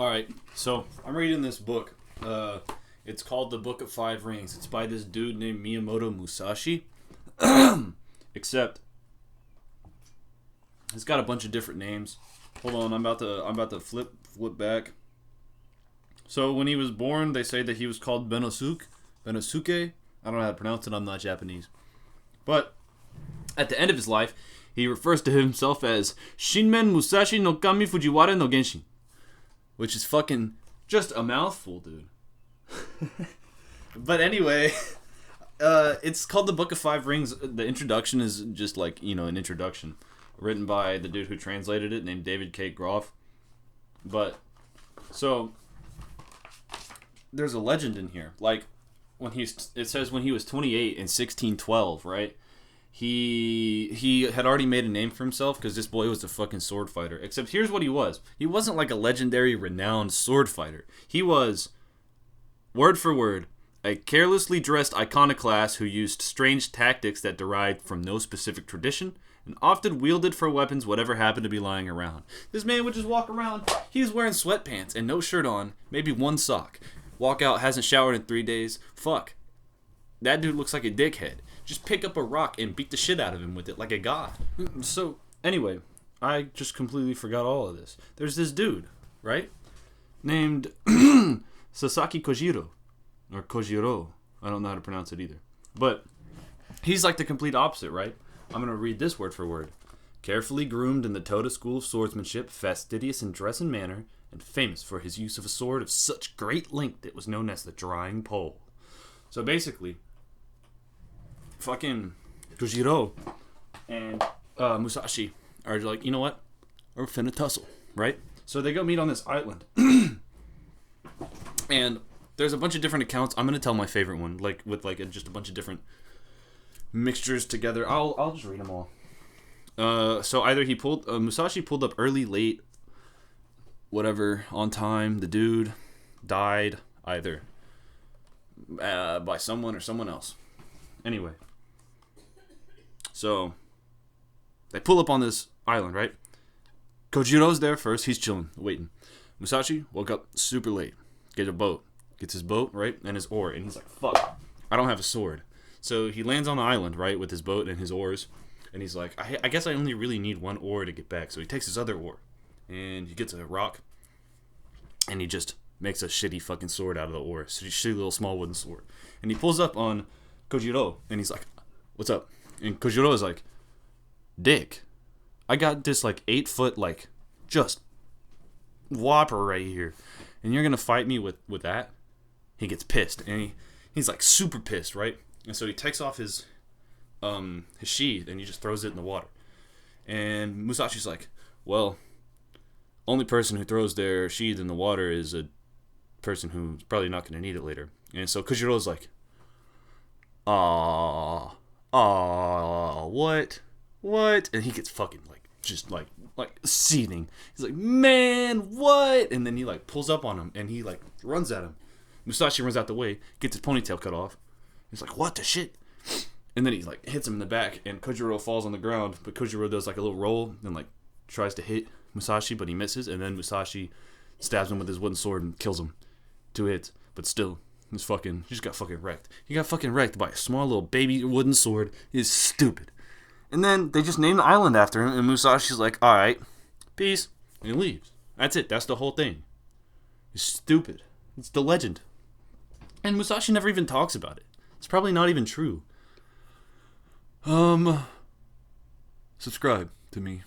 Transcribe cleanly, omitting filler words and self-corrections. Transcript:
Alright, so I'm reading this book. It's called The Book of Five Rings. It's by this dude named Miyamoto Musashi. Except it's got a bunch of different names. Hold on, I'm about to flip back. So when he was born, they say that he was called Benosuke. I don't know how to pronounce it, I'm not Japanese. But at the end of his life, he refers to himself as Shinmen Musashi no Kami Fujiwara no Genshin. Which is fucking just a mouthful, dude. But anyway, it's called The Book of Five Rings. The introduction is just like, an introduction. Written by the dude who translated it, named David K. Groff. But, so, there's a legend in here. Like, it says when he was 28 in 1612, right? He had already made a name for himself because this boy was a fucking sword fighter. Except here's what he was. He wasn't like a legendary, renowned sword fighter. He was, word for word, a carelessly dressed iconoclast who used strange tactics that derived from no specific tradition and often wielded for weapons whatever happened to be lying around. This man would just walk around. He's wearing sweatpants and no shirt on, maybe one sock. Walk out, hasn't showered in 3 days. Fuck. That dude looks like a dickhead. Just pick up a rock and beat the shit out of him with it like a god. So, anyway, I just completely forgot all of this. There's this dude, right? Named Sasaki Kojiro. Or Kojiro. I don't know how to pronounce it either. But he's like the complete opposite, right? I'm going to read this word for word. Carefully groomed in the Toda school of swordsmanship, fastidious in dress and manner, and famous for his use of a sword of such great length it was known as the drawing pole. So basically, fucking Kojiro and Musashi are like, you know what? We're finna tussle, right? So they go meet on this island. And there's a bunch of different accounts. I'm gonna tell my favorite one, like with like just a bunch of different mixtures together. I'll just read them all. So either Musashi pulled up early, late, whatever, on time. The dude died either by someone or someone else. Anyway, so they pull up on this island, right? Kojiro's there first. He's chilling, waiting. Musashi woke up super late. Gets a boat. Gets his boat, right? And his oar. And he's like, fuck, I don't have a sword. So he lands on the island, right? With his boat and his oars. And he's like, I guess I only really need one oar to get back. So he takes his other oar. And he gets a rock. And he just makes a shitty fucking sword out of the oar. Shitty little small wooden sword. And he pulls up on Kojiro. And he's like, what's up? And Kojiro is like, dick, I got this like 8-foot like just whopper right here. And you're going to fight me with that? He gets pissed. And he's like super pissed, right? And so he takes off his sheath and he just throws it in the water. And Musashi's like, well, only person who throws their sheath in the water is a person who's probably not going to need it later. And so Kojiro's like, what? And he gets fucking like, just like seething. He's like, man, what? And then he like pulls up on him and he like runs at him. Musashi runs out the way, gets his ponytail cut off. He's like, what the shit? And then he like hits him in the back and Kojiro falls on the ground. But Kojiro does like a little roll and like tries to hit Musashi, but he misses. And then Musashi stabs him with his wooden sword and kills him. 2 hits. But still, he just got fucking wrecked. He got fucking wrecked by a small little baby wooden sword. He's stupid. And then they just named the island after him, and Musashi's like, alright, peace, and he leaves. That's it. That's the whole thing. It's stupid. It's the legend. And Musashi never even talks about it. It's probably not even true. Subscribe to me.